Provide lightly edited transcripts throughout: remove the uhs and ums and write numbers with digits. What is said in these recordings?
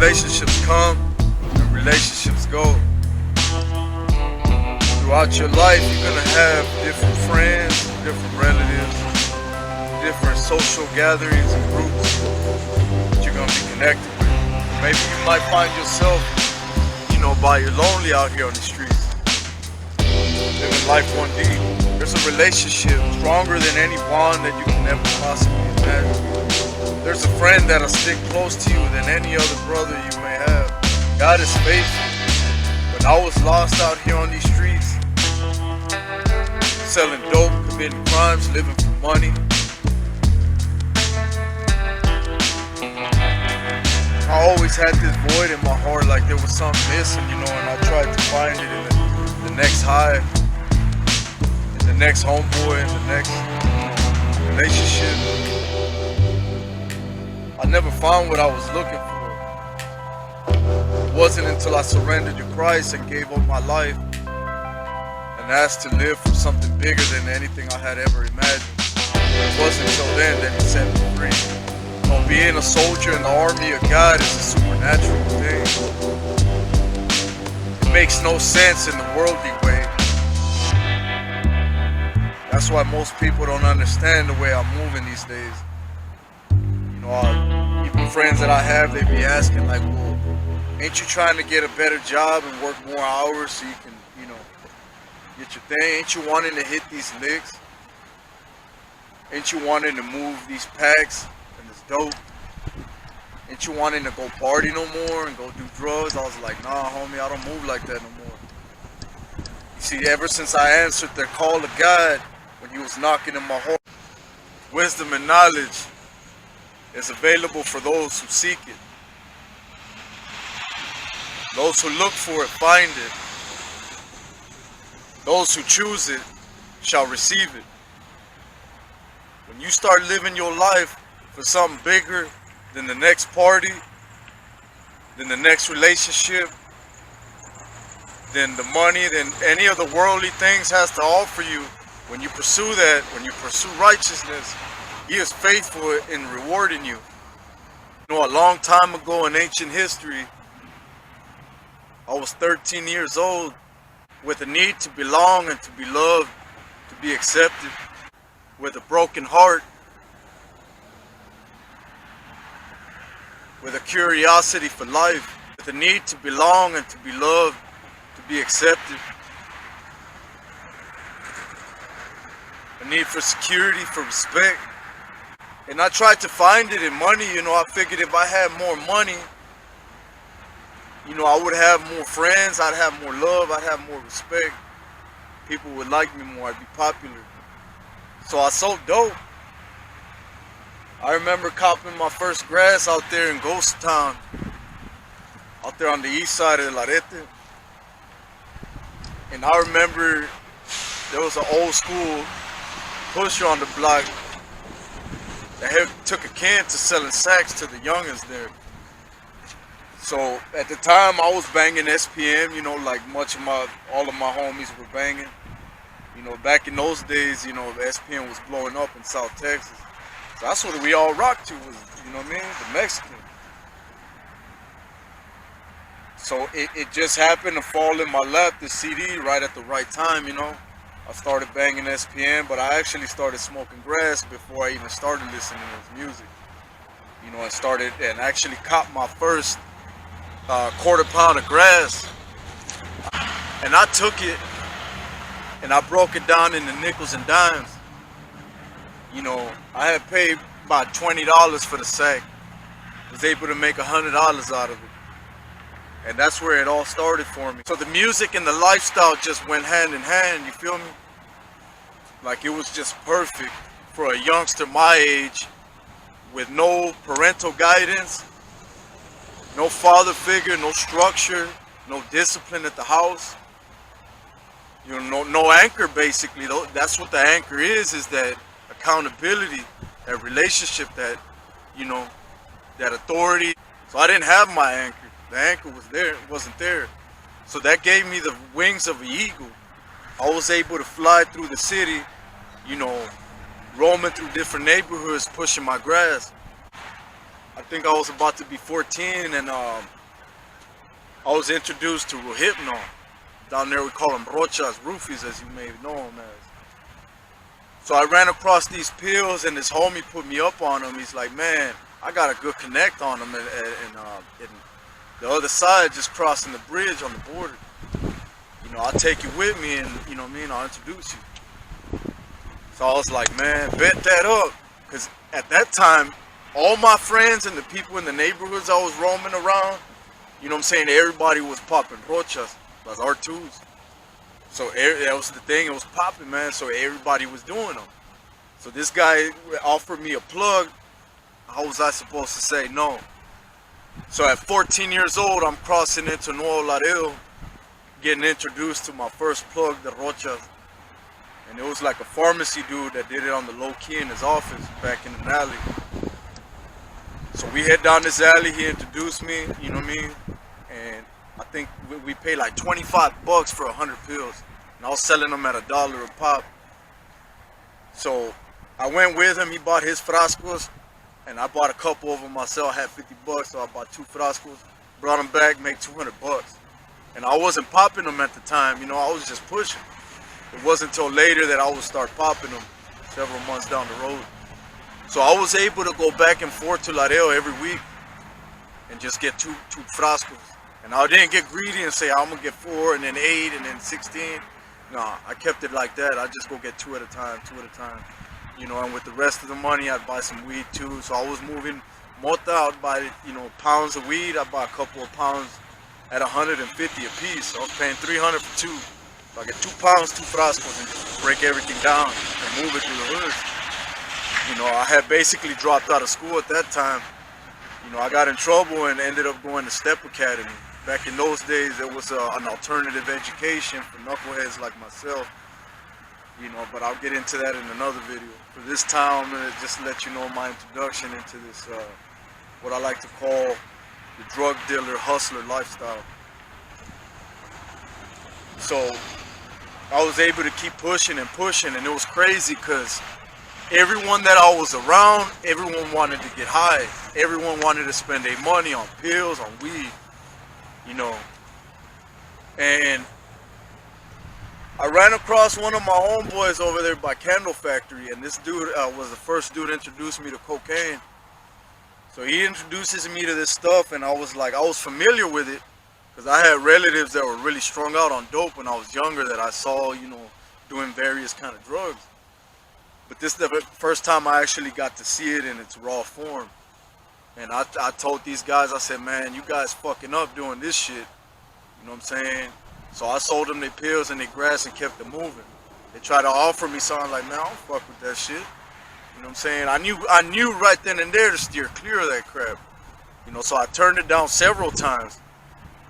relationships come and relationships go. Throughout your life, you're gonna have different friends, different relatives, different social gatherings and groups that you're gonna be connected with. Maybe you might find yourself, by your lonely out here on the streets, living life one deep. There's a relationship stronger than any bond that you can ever possibly imagine. There's a friend that'll stick close to you than any other brother you may have. God is faithful. When I was lost out here on these streets, selling dope, committing crimes, living for money, I always had this void in my heart, like there was something missing, and I tried to find it in the next high, in the next homeboy, in the next relationship. I never found what I was looking for. It wasn't until I surrendered to Christ and gave up my life and asked to live for something bigger than anything I had ever imagined. It wasn't until then that He set me free. Being a soldier in the army of God is a supernatural thing. It makes no sense in the worldly way. That's why most people don't understand the way I'm moving these days. Even friends that I have, they be asking like, well, ain't you trying to get a better job and work more hours so you can, get your thing? Ain't you wanting to hit these licks? Ain't you wanting to move these packs? Dope. Ain't you wanting to go party no more and go do drugs? I was like, nah, homie, I don't move like that no more. You see, ever since I answered the call of God when He was knocking in my heart, wisdom and knowledge is available for those who seek it. Those who look for it find it. Those who choose it shall receive it. When you start living your life for something bigger than the next party, than the next relationship, than the money, than any of the worldly things has to offer you, when you pursue that, when you pursue righteousness, He is faithful in rewarding you. A long time ago in ancient history, I was 13 years old with a need to belong and to be loved, to be accepted, with a broken heart, with a curiosity for life, with a need to belong and to be loved, to be accepted, a need for security, for respect. And I tried to find it in money. I figured if I had more money, I would have more friends, I'd have more love, I'd have more respect. People would like me more, I'd be popular. So I sold dope. I remember copping my first grass out there in Ghost Town, out there on the east side of Larete. And I remember there was an old school pusher on the block that took a can to selling sacks to the youngins there. So at the time I was banging SPM, like all of my homies were banging. Back in those days, SPM was blowing up in South Texas. So that's what we all rocked to, was, the Mexican. So it just happened to fall in my lap, the CD, right at the right time, I started banging SPM, but I actually started smoking grass before I even started listening to his music. And actually copped my first quarter pound of grass. And I took it and I broke it down into nickels and dimes. I had paid about $20 for the sack. Was able to make $100 out of it. And that's where it all started for me. So the music and the lifestyle just went hand in hand, you feel me? Like it was just perfect for a youngster my age with no parental guidance, no father figure, no structure, no discipline at the house. No anchor basically. That's what the anchor is that accountability, that relationship, that, that authority. So I didn't have my anchor. The anchor was there, it wasn't there. So that gave me the wings of an eagle. I was able to fly through the city, roaming through different neighborhoods, pushing my grass. I think I was about to be 14, and I was introduced to Hypno. Down there we call them Rochas, roofies, as you may know them as. So I ran across these pills, and this homie put me up on them. He's like, man, I got a good connect on them, and the other side, just crossing the bridge on the border. You know, I'll take you with me, and you know what I mean, I'll introduce you. So I was like, man, bet that up. Because at that time, all my friends and the people in the neighborhoods I was roaming around, you know what I'm saying, everybody was popping Rochas, like R2s. So that was the thing, it was popping, man, so everybody was doing them. So this guy offered me a plug. How was I supposed to say no? So at 14 years old, I'm crossing into Nuevo Laredo, getting introduced to my first plug, the Rocha. And it was like a pharmacy dude that did it on the low key in his office back in the alley. So we head down this alley, he introduced me, you know what I mean? And I think we paid like 25 bucks for 100 pills. And I was selling them at $1 a pop. So I went with him, he bought his frascos, and I bought a couple of them myself. I had 50 bucks, so I bought 2 frascos, brought them back, made 200 bucks. And I wasn't popping them at the time, you know, I was just pushing. It wasn't until later that I would start popping them, several months down the road. So I was able to go back and forth to Laredo every week and just get two frascos. And I didn't get greedy and say, I'm gonna get 4 and then 8 and then 16. Nah, I kept it like that. I just go get 2 at a time. You know, and with the rest of the money, I'd buy some weed too. So I was moving mota, I'd buy, you know, pounds of weed. I'd buy a couple of pounds at 150 a piece. So I was paying 300 for 2. So I get 2 pounds, 2 frascos, and just break everything down and move it through the hoods. You know, I had basically dropped out of school at that time. You know, I got in trouble and ended up going to Step Academy. Back in those days, it was an alternative education for knuckleheads like myself. You know, but I'll get into that in another video. For this time, I'm going to just let you know my introduction into this, what I like to call the drug dealer, hustler lifestyle. So I was able to keep pushing, and it was crazy because everyone that I was around, everyone wanted to get high. Everyone wanted to spend their money on pills, on weed, you know. And I ran across one of my homeboys over there by Candle Factory, and this dude was the first dude to introduce me to cocaine. So he introduces me to this stuff, and I was familiar with it, because I had relatives that were really strung out on dope when I was younger that I saw, you know, doing various kind of drugs. But this is the first time I actually got to see it in its raw form. And I told these guys, I said, man, you guys fucking up doing this shit. You know what I'm saying? So I sold them their pills and their grass and kept them moving. They tried to offer me something, like, man, I don't fuck with that shit. You know what I'm saying? I knew right then and there to steer clear of that crap. You know, so I turned it down several times.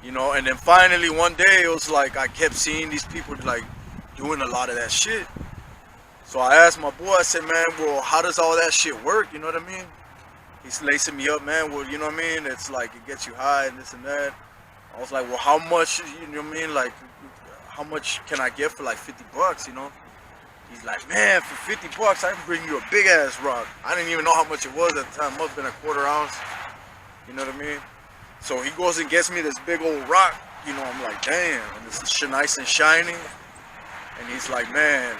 You know, and then finally one day it was like I kept seeing these people like doing a lot of that shit. So I asked my boy, I said, man, well, how does all that shit work? You know what I mean? He's lacing me up, man. Well, you know what I mean? It's like it gets you high and this and that. I was like, well, how much, you know what I mean? Like, how much can I get for like 50 bucks, you know? He's like, man, for 50 bucks, I can bring you a big ass rock. I didn't even know how much it was at the time. It must have been a quarter ounce. You know what I mean? So he goes and gets me this big old rock. You know, I'm like, damn. And it's nice and shiny. And he's like, man,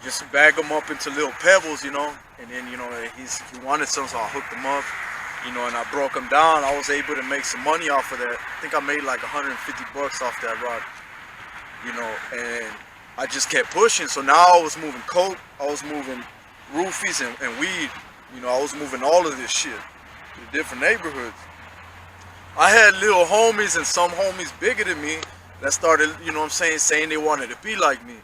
just bag them up into little pebbles, you know? And then, you know, he wanted some, so I hooked them up. You know, and I broke them down. I was able to make some money off of that. I think I made like 150 bucks off that rock. You know, and I just kept pushing. So now I was moving coke, I was moving roofies and weed. You know, I was moving all of this shit to different neighborhoods. I had little homies and some homies bigger than me that started, you know what I'm saying they wanted to be like me.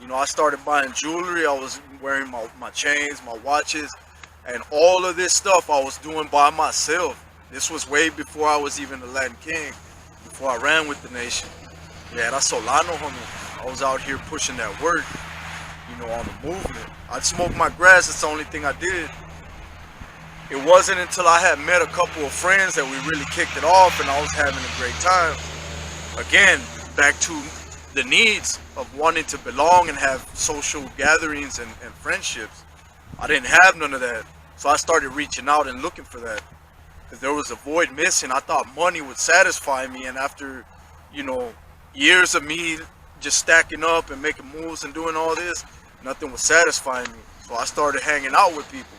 You know, I started buying jewelry. I was wearing my chains, my watches, and all of this stuff I was doing by myself. This was way before I was even the Latin King, before I ran with the nation. Yeah, that's Solano, homie. I was out here pushing that work, you know, on the movement. I'd smoke my grass, that's the only thing I did. It wasn't until I had met a couple of friends that we really kicked it off and I was having a great time. Again, back to the needs of wanting to belong and have social gatherings and friendships. I didn't have none of that. So I started reaching out and looking for that. because there was a void missing. I thought money would satisfy me, and after, you know, years of me just stacking up and making moves and doing all this, nothing was satisfying me. So I started hanging out with people,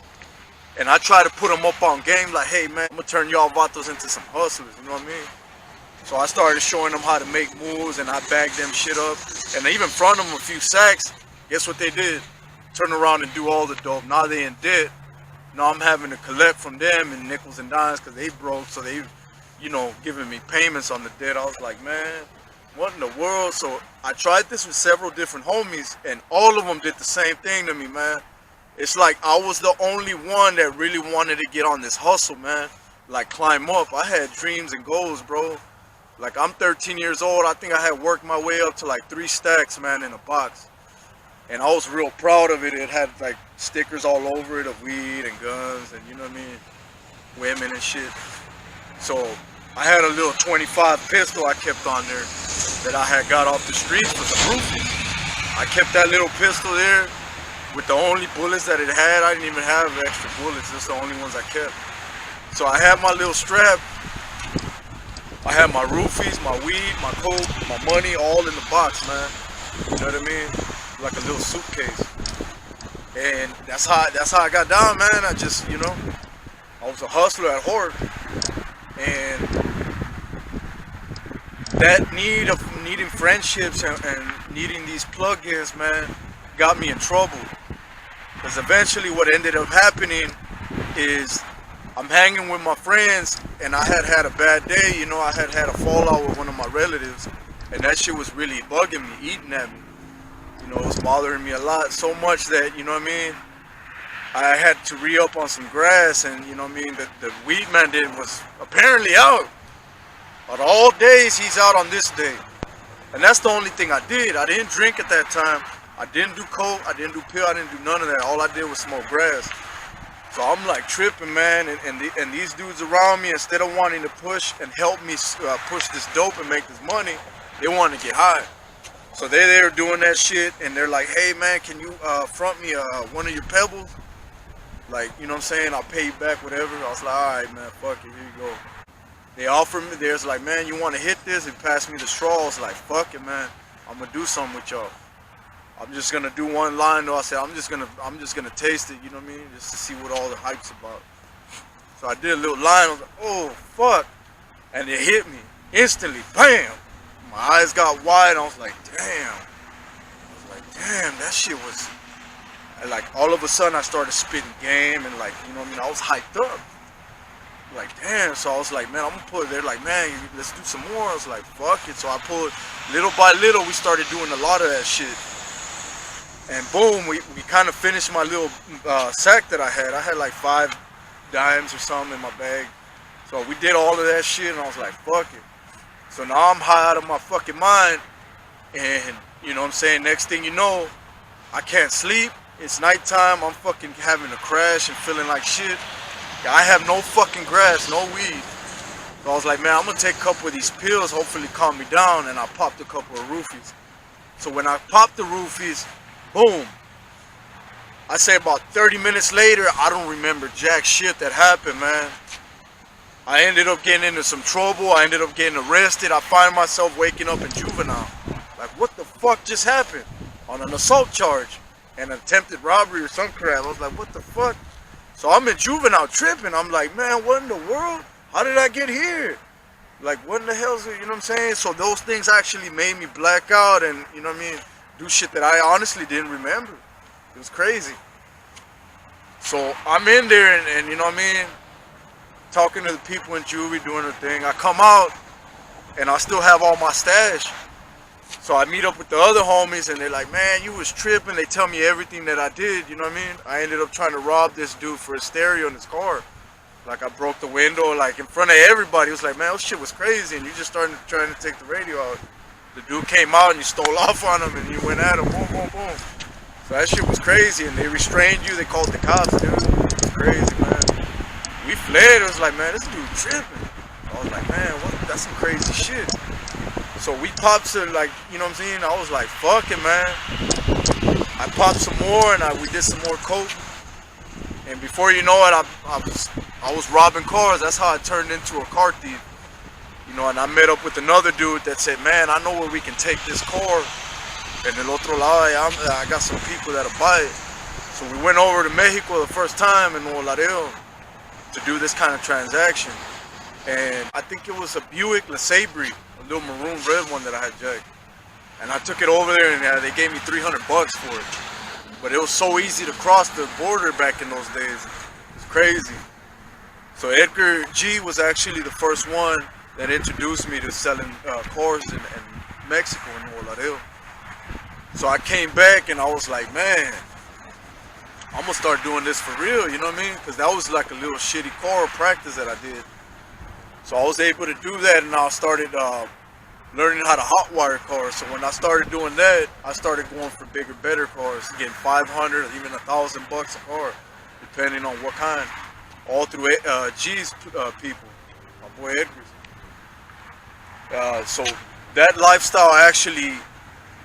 and I tried to put them up on game, like, hey man, I'm gonna turn y'all vatos into some hustlers, you know what I mean? So I started showing them how to make moves, and I bagged them shit up, and I even front them a few sacks. Guess what they did? Turn around and do all the dope. Now they in debt. Now I'm having to collect from them in nickels and dimes because they broke, so they, you know, giving me payments on the debt. I was like, man, what in the world? So I tried this with several different homies, and all of them did the same thing to me, man. It's like I was the only one that really wanted to get on this hustle, man. Like climb up. I had dreams and goals, bro. Like I'm 13 years old. I think I had worked my way up to like 3 stacks, man, in a box. And I was real proud of it. It had like stickers all over it of weed and guns and, you know what I mean, women and shit. So I had a little 25 pistol I kept on there that I had got off the streets for some roofing. I kept that little pistol there with the only bullets that it had. I didn't even have extra bullets. That's the only ones I kept. So I had my little strap. I had my roofies, my weed, my coke, my money, all in the box, man. You know what I mean? Like a little suitcase. And that's how I got down, man. I just, you know, I was a hustler at heart. And that need of needing friendships and needing these plugins, man, got me in trouble. Because eventually what ended up happening is I'm hanging with my friends, and I had a bad day. You know, I had a fallout with one of my relatives, and that shit was really bugging me, eating at me. You know, it was bothering me a lot, so much that, you know what I mean, I had to re-up on some grass, and, you know what I mean, the weed man was apparently out. On all days, he's out on this day. And that's the only thing I did. I didn't drink at that time. I didn't do coke, I didn't do pill, I didn't do none of that. All I did was smoke grass. So I'm like tripping, man, and these dudes around me, instead of wanting to push and help me push this dope and make this money, they want to get high. So they're there doing that shit, and they're like, hey man, can you front me one of your pebbles? Like, you know what I'm saying, I'll pay you back, whatever. I was like, alright man, fuck it, here you go. They offered me, there's like, man, you want to hit this? They passed me the straw. I was like, fuck it, man, I'm gonna do something with y'all. I'm just gonna do one line though. I said, I'm just gonna taste it, you know what I mean, just to see what all the hype's about. So I did a little line. I was like, oh fuck, and it hit me instantly, bam. My eyes got wide. I was like, damn. That shit was, and like all of a sudden I started spitting game, and like, you know what I mean, I was hyped up. Like, damn. So I was like, man, I'm gonna put it there. Like, man, let's do some more. I was like, fuck it. So I pulled, little by little, we started doing a lot of that shit. And boom, we kind of finished my little sack that I had. I had like 5 dimes or something in my bag. So we did all of that shit, and I was like, fuck it. So now I'm high out of my fucking mind, and you know what I'm saying, next thing you know, I can't sleep. It's nighttime. I'm fucking having a crash and feeling like shit. I have no fucking grass, no weed. So I was like, man, I'm gonna take a couple of these pills, hopefully calm me down, and I popped a couple of roofies. So when I popped the roofies, boom. I say about 30 minutes later, I don't remember jack shit that happened, man. I ended up getting into some trouble. I ended up getting arrested. I find myself waking up in juvenile. Like, what the fuck just happened? On an assault charge and attempted robbery or some crap. I was like, what the fuck? So I'm in juvenile tripping. I'm like, man, what in the world? How did I get here? Like, what in the hell is it? You know what I'm saying? So those things actually made me black out and, you know what I mean, do shit that I honestly didn't remember. It was crazy. So I'm in there and you know what I mean, talking to the people in juvie, doing the thing. I come out and I still have all my stash. So I meet up with the other homies and they're like, man, you was tripping. They tell me everything that I did, you know what I mean? I ended up trying to rob this dude for a stereo in his car. Like, I broke the window, like, in front of everybody. It was like, man, this shit was crazy. And you just started trying to take the radio out. The dude came out and you stole off on him and you went at him, boom, boom, boom. So that shit was crazy. And they restrained you. They called the cops, dude. It was crazy, man. We fled. It was like, man, this dude tripping. I was like, man, what? That's some crazy shit. So we popped some, like, you know what I'm saying? I was like, fuck it, man. I popped some more and we did some more coke. And before you know it, I was robbing cars. That's how I turned into a car thief. You know, and I met up with another dude that said, man, I know where we can take this car. And el otro lado, I got some people that'll buy it. So we went over to Mexico the first time in Nuevo Laredo to do this kind of transaction. And I think it was a Buick LeSabre, a little maroon red one that I had jacked. And I took it over there and they gave me $300 for it. But it was so easy to cross the border back in those days. It's crazy. So Edgar G was actually the first one that introduced me to selling cars in Mexico, in Nuevo Laredo. So I came back and I was like, man, I'm gonna start doing this for real, you know what I mean? Because that was like a little shitty car practice that I did. So I was able to do that, and I started learning how to hotwire cars. So when I started doing that, I started going for bigger, better cars, getting 500, even $1,000 a car, depending on what kind. All through G's people, my boy Edgar's. So that lifestyle actually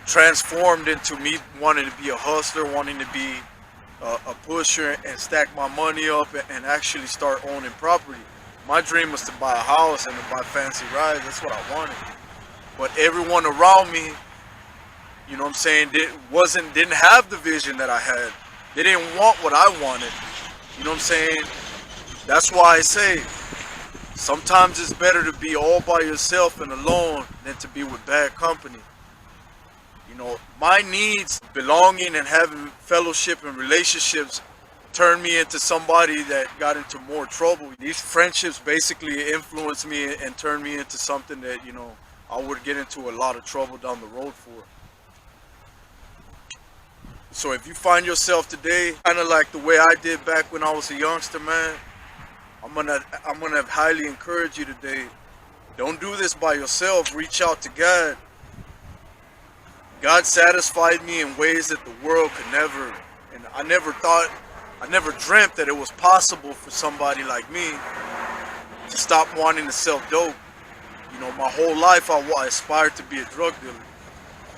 transformed into me wanting to be a hustler, wanting to be a pusher and stack my money up and actually start owning property. My dream was to buy a house and to buy fancy rides. That's what I wanted. But everyone around me, you know what I'm saying, didn't have the vision that I had. They didn't want what I wanted. You know what I'm saying? That's why I say sometimes it's better to be all by yourself and alone than to be with bad company. You know, my needs, belonging and having fellowship and relationships turned me into somebody that got into more trouble. These friendships basically influenced me and turned me into something that, you know, I would get into a lot of trouble down the road for. So if you find yourself today kind of like the way I did back when I was a youngster, man, I'm gonna highly encourage you today. Don't do this by yourself. Reach out to God. God satisfied me in ways that the world could never. And I never dreamt that it was possible for somebody like me to stop wanting to sell dope. You know, my whole life I aspired to be a drug dealer.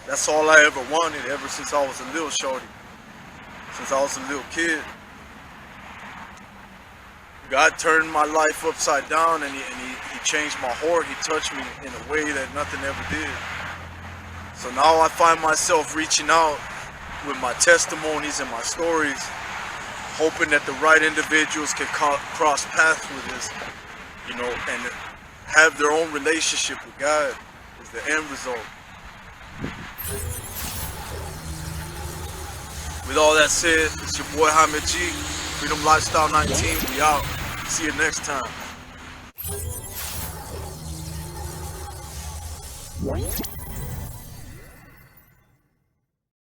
That's all I ever wanted ever since I was a little shorty. Since I was a little kid. God turned my life upside down and he changed my heart. He touched me in a way that nothing ever did. So now I find myself reaching out with my testimonies and my stories, hoping that the right individuals can cross paths with this, you know, and have their own relationship with God is the end result. With all that said, it's your boy Jaime G, Freedom Lifestyle 19, we out. See you next time.